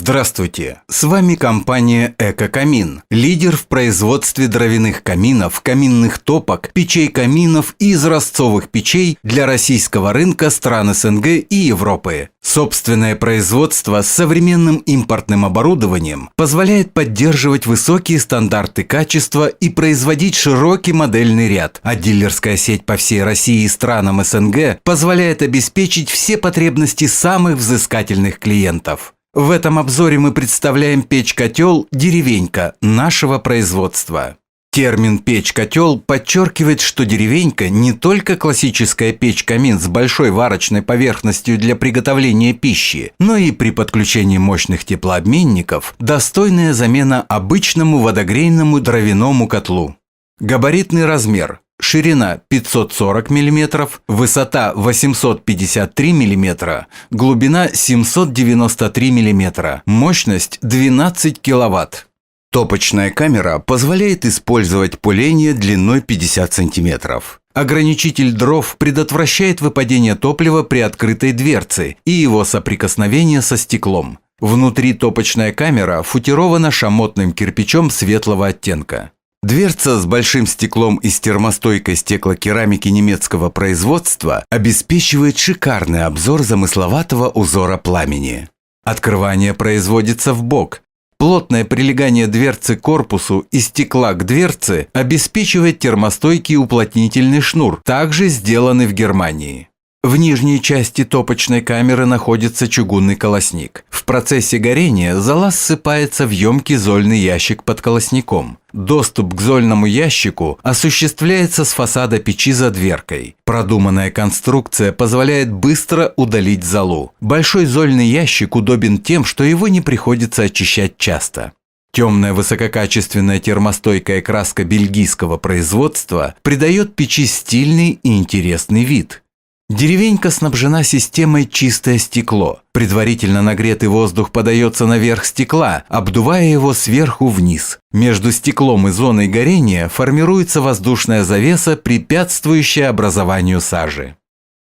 Здравствуйте! С вами компания «Эко-камин», лидер в производстве дровяных каминов, каминных топок, печей-каминов и изразцовых печей для российского рынка стран СНГ и Европы. Собственное производство с современным импортным оборудованием позволяет поддерживать высокие стандарты качества и производить широкий модельный ряд, а дилерская сеть по всей России и странам СНГ позволяет обеспечить все потребности самых взыскательных клиентов. В этом обзоре мы представляем печь-котел «Деревенька» нашего производства. Термин «печь-котел» подчеркивает, что «Деревенька» не только классическая печь-камин с большой варочной поверхностью для приготовления пищи, но и при подключении мощных теплообменников достойная замена обычному водогрейному дровяному котлу. Габаритный размер. Ширина 540 мм, высота 853 мм, глубина 793 мм, мощность 12 кВт. Топочная камера позволяет использовать пыление длиной 50 см. Ограничитель дров предотвращает выпадение топлива при открытой дверце и его соприкосновение со стеклом. Внутри топочная камера футирована шамотным кирпичом светлого оттенка. Дверца с большим стеклом из термостойкой стеклокерамики немецкого производства обеспечивает шикарный обзор замысловатого узора пламени. Открывание производится вбок. Плотное прилегание дверцы к корпусу и стекла к дверце обеспечивает термостойкий уплотнительный шнур, также сделанный в Германии. В нижней части топочной камеры находится чугунный колосник. В процессе горения зола ссыпается в емкий зольный ящик под колосником. Доступ к зольному ящику осуществляется с фасада печи за дверкой. Продуманная конструкция позволяет быстро удалить золу. Большой зольный ящик удобен тем, что его не приходится очищать часто. Темная высококачественная термостойкая краска бельгийского производства придает печи стильный и интересный вид. Деревенька снабжена системой «Чистое стекло». Предварительно нагретый воздух подается наверх стекла, обдувая его сверху вниз. Между стеклом и зоной горения формируется воздушная завеса, препятствующая образованию сажи.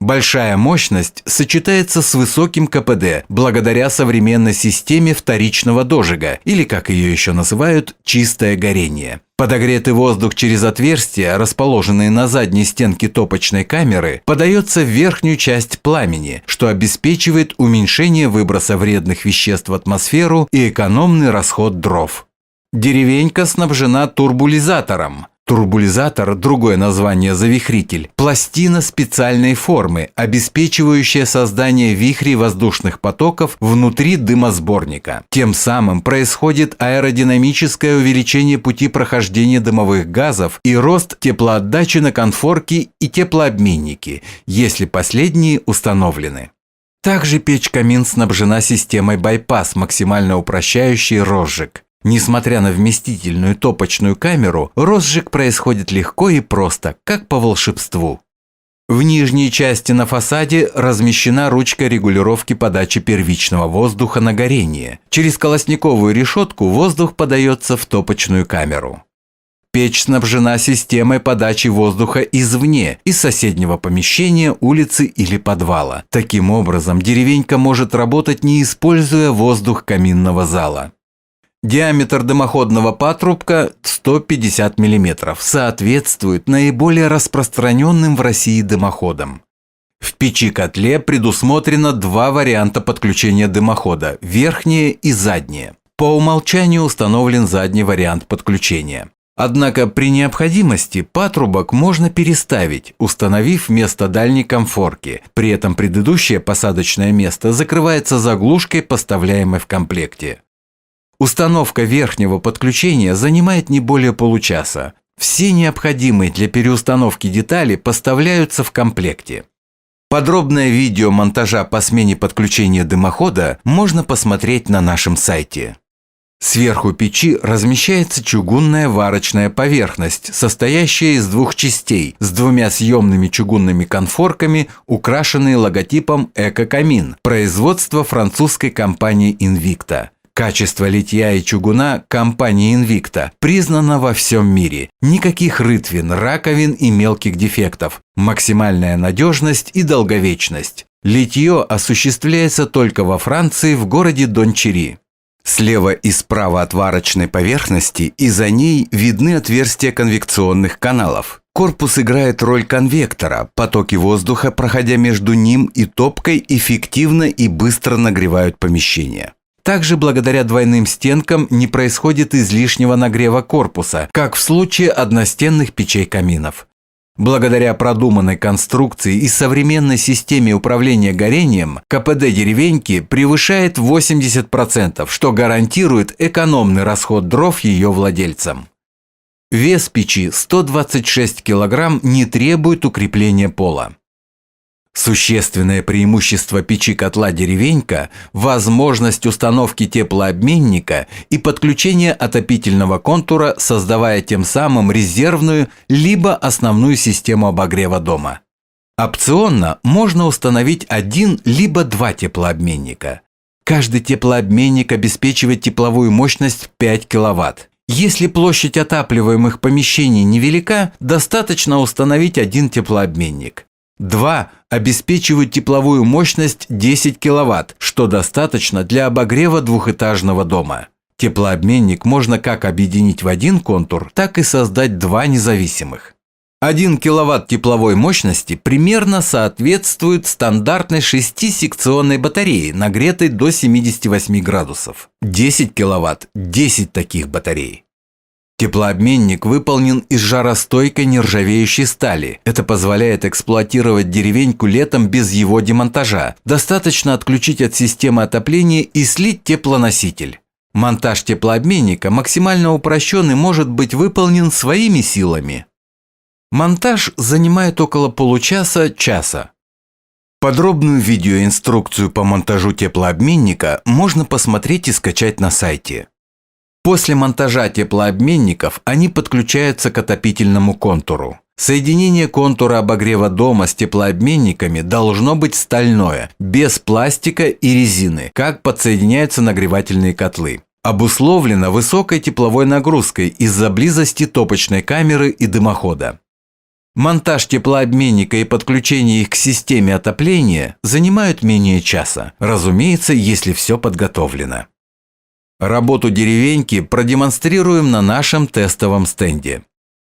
Большая мощность сочетается с высоким КПД благодаря современной системе вторичного дожига, или, как ее еще называют, чистое горение. Подогретый воздух через отверстия, расположенные на задней стенке топочной камеры, подается в верхнюю часть пламени, что обеспечивает уменьшение выброса вредных веществ в атмосферу и экономный расход дров. Деревенька снабжена турбулизатором. Турбулизатор – другое название завихритель – пластина специальной формы, обеспечивающая создание вихрей воздушных потоков внутри дымосборника. Тем самым происходит аэродинамическое увеличение пути прохождения дымовых газов и рост теплоотдачи на конфорки и теплообменники, если последние установлены. Также печь-камин снабжена системой байпас, максимально упрощающей розжиг. Несмотря на вместительную топочную камеру, розжиг происходит легко и просто, как по волшебству. В нижней части на фасаде размещена ручка регулировки подачи первичного воздуха на горение. Через колосниковую решетку воздух подается в топочную камеру. Печь снабжена системой подачи воздуха извне, из соседнего помещения, улицы или подвала. Таким образом, деревенька может работать, не используя воздух каминного зала. Диаметр дымоходного патрубка 150 мм, соответствует наиболее распространенным в России дымоходам. В печи-котле предусмотрено два варианта подключения дымохода – верхнее и заднее. По умолчанию установлен задний вариант подключения. Однако при необходимости патрубок можно переставить, установив вместо дальней конфорки. При этом предыдущее посадочное место закрывается заглушкой, поставляемой в комплекте. Установка верхнего подключения занимает не более получаса. Все необходимые для переустановки детали поставляются в комплекте. Подробное видео монтажа по смене подключения дымохода можно посмотреть на нашем сайте. Сверху печи размещается чугунная варочная поверхность, состоящая из двух частей, с двумя съемными чугунными конфорками, украшенные логотипом «Эко-камин» производства французской компании Invicta. Качество литья и чугуна компании Invicta признано во всем мире. Никаких рытвин, раковин и мелких дефектов. Максимальная надежность и долговечность. Литье осуществляется только во Франции в городе Дончери. Слева и справа от варочной поверхности и за ней видны отверстия конвекционных каналов. Корпус играет роль конвектора, потоки воздуха, проходя между ним и топкой, эффективно и быстро нагревают помещение. Также благодаря двойным стенкам не происходит излишнего нагрева корпуса, как в случае одностенных печей-каминов. Благодаря продуманной конструкции и современной системе управления горением, КПД деревеньки превышает 80%, что гарантирует экономный расход дров ее владельцам. Вес печи 126 кг не требует укрепления пола. Существенное преимущество печи-котла «Деревенька» – возможность установки теплообменника и подключения отопительного контура, создавая тем самым резервную либо основную систему обогрева дома. Опционно можно установить один либо два теплообменника. Каждый теплообменник обеспечивает тепловую мощность 5 кВт. Если площадь отапливаемых помещений невелика, достаточно установить один теплообменник. Два обеспечивают тепловую мощность 10 кВт, что достаточно для обогрева двухэтажного дома. Теплообменник можно как объединить в один контур, так и создать два независимых. 1 кВт тепловой мощности примерно соответствует стандартной 6-секционной батарее, нагретой до 78 градусов. 10 кВт – 10 таких батарей. Теплообменник выполнен из жаростойкой нержавеющей стали. Это позволяет эксплуатировать деревеньку летом без его демонтажа. Достаточно отключить от системы отопления и слить теплоноситель. Монтаж теплообменника максимально упрощен и может быть выполнен своими силами. Монтаж занимает около получаса-часа. Подробную видеоинструкцию по монтажу теплообменника можно посмотреть и скачать на сайте. После монтажа теплообменников они подключаются к отопительному контуру. Соединение контура обогрева дома с теплообменниками должно быть стальное, без пластика и резины, как подсоединяются нагревательные котлы. Обусловлено высокой тепловой нагрузкой из-за близости топочной камеры и дымохода. Монтаж теплообменника и подключение их к системе отопления занимают менее часа, разумеется, если все подготовлено. Работу деревеньки продемонстрируем на нашем тестовом стенде.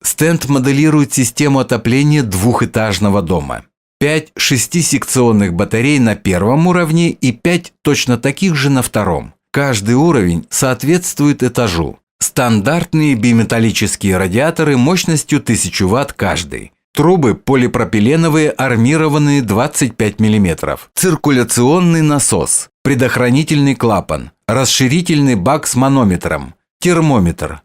Стенд моделирует систему отопления двухэтажного дома. 5 6-секционных батарей на первом уровне и 5 точно таких же на втором. Каждый уровень соответствует этажу. Стандартные биметаллические радиаторы мощностью 1000 Вт каждый. Трубы полипропиленовые, армированные 25 мм. Циркуляционный насос. Предохранительный клапан. Расширительный бак с манометром. Термометр.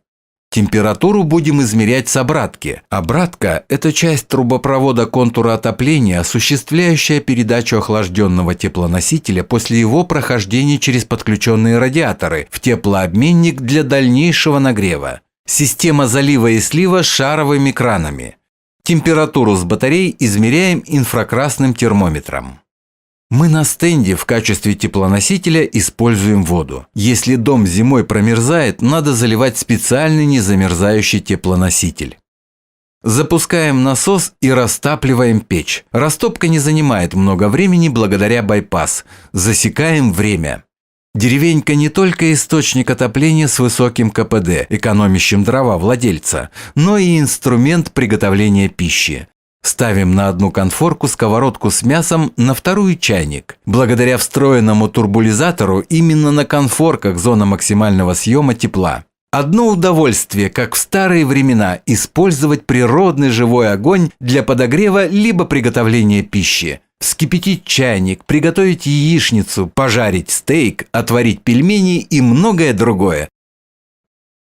Температуру будем измерять с обратки. Обратка – это часть трубопровода контура отопления, осуществляющая передачу охлажденного теплоносителя после его прохождения через подключенные радиаторы в теплообменник для дальнейшего нагрева. Система залива и слива с шаровыми кранами. Температуру с батарей измеряем инфракрасным термометром. Мы на стенде в качестве теплоносителя используем воду. Если дом зимой промерзает, надо заливать специальный незамерзающий теплоноситель. Запускаем насос и растапливаем печь. Растопка не занимает много времени благодаря байпас. Засекаем время. Деревенька не только источник отопления с высоким КПД, экономящим дрова владельца, но и инструмент приготовления пищи. Ставим на одну конфорку сковородку с мясом, на вторую чайник. Благодаря встроенному турбулизатору именно на конфорках зона максимального съема тепла. Одно удовольствие, как в старые времена, использовать природный живой огонь для подогрева либо приготовления пищи. Вскипятить чайник, приготовить яичницу, пожарить стейк, отварить пельмени и многое другое.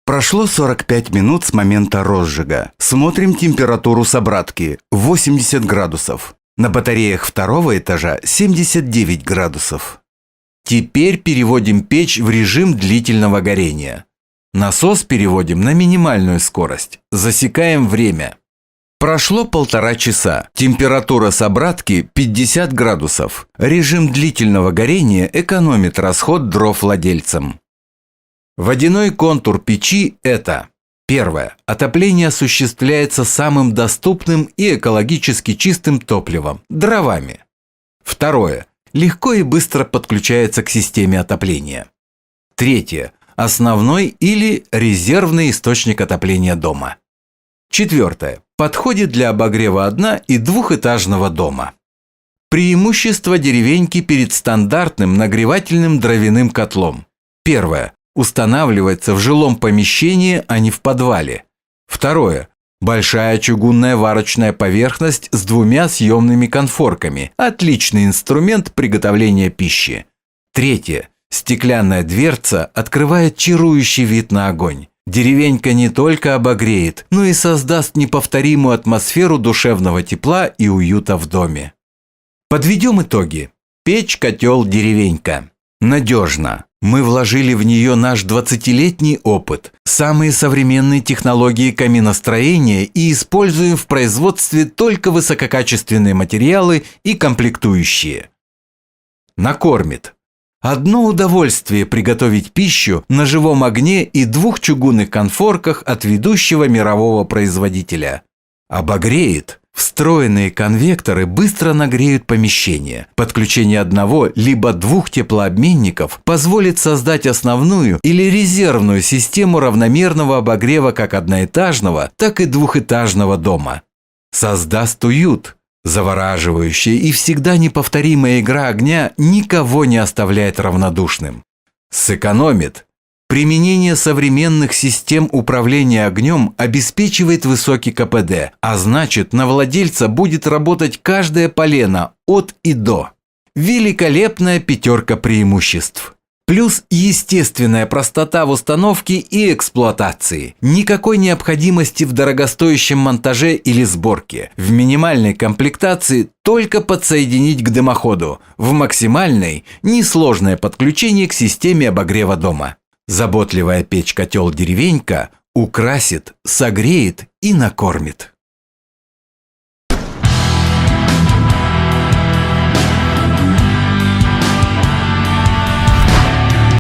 Прошло 45 минут с момента розжига. Смотрим температуру с обратки – 80 градусов. На батареях второго этажа – 79 градусов. Теперь переводим печь в режим длительного горения. Насос переводим на минимальную скорость. Засекаем время. Прошло 1,5 часа. Температура с обратки 50 градусов. Режим длительного горения экономит расход дров владельцам. Водяной контур печи – это: первое. Отопление осуществляется самым доступным и экологически чистым топливом – дровами. Второе. Легко и быстро подключается к системе отопления. Третье. Основной или резервный источник отопления дома. Четвертое. Подходит для обогрева одно- и двухэтажного дома. Преимущества деревеньки перед стандартным нагревательным дровяным котлом. Первое. Устанавливается в жилом помещении, а не в подвале. Второе. Большая чугунная варочная поверхность с двумя съемными конфорками. Отличный инструмент приготовления пищи. Третье. Стеклянная дверца открывает чарующий вид на огонь. Деревенька не только обогреет, но и создаст неповторимую атмосферу душевного тепла и уюта в доме. Подведем итоги. Печь-котел деревенька. Надежно. Мы вложили в нее наш 20-летний опыт, самые современные технологии каминостроения и используем в производстве только высококачественные материалы и комплектующие. Накормит. Одно удовольствие приготовить пищу на живом огне и двух чугунных конфорках от ведущего мирового производителя. Обогреет. Встроенные конвекторы быстро нагреют помещение. Подключение одного либо двух теплообменников позволит создать основную или резервную систему равномерного обогрева как одноэтажного, так и двухэтажного дома. Создаст уют. Завораживающая и всегда неповторимая игра огня никого не оставляет равнодушным. Сэкономит. Применение современных систем управления огнем обеспечивает высокий КПД, а значит, на владельца будет работать каждое полено от и до. Великолепная пятерка преимуществ. Плюс естественная простота в установке и эксплуатации. Никакой необходимости в дорогостоящем монтаже или сборке. В минимальной комплектации только подсоединить к дымоходу. В максимальной – несложное подключение к системе обогрева дома. Заботливая печь-котел деревенька украсит, согреет и накормит.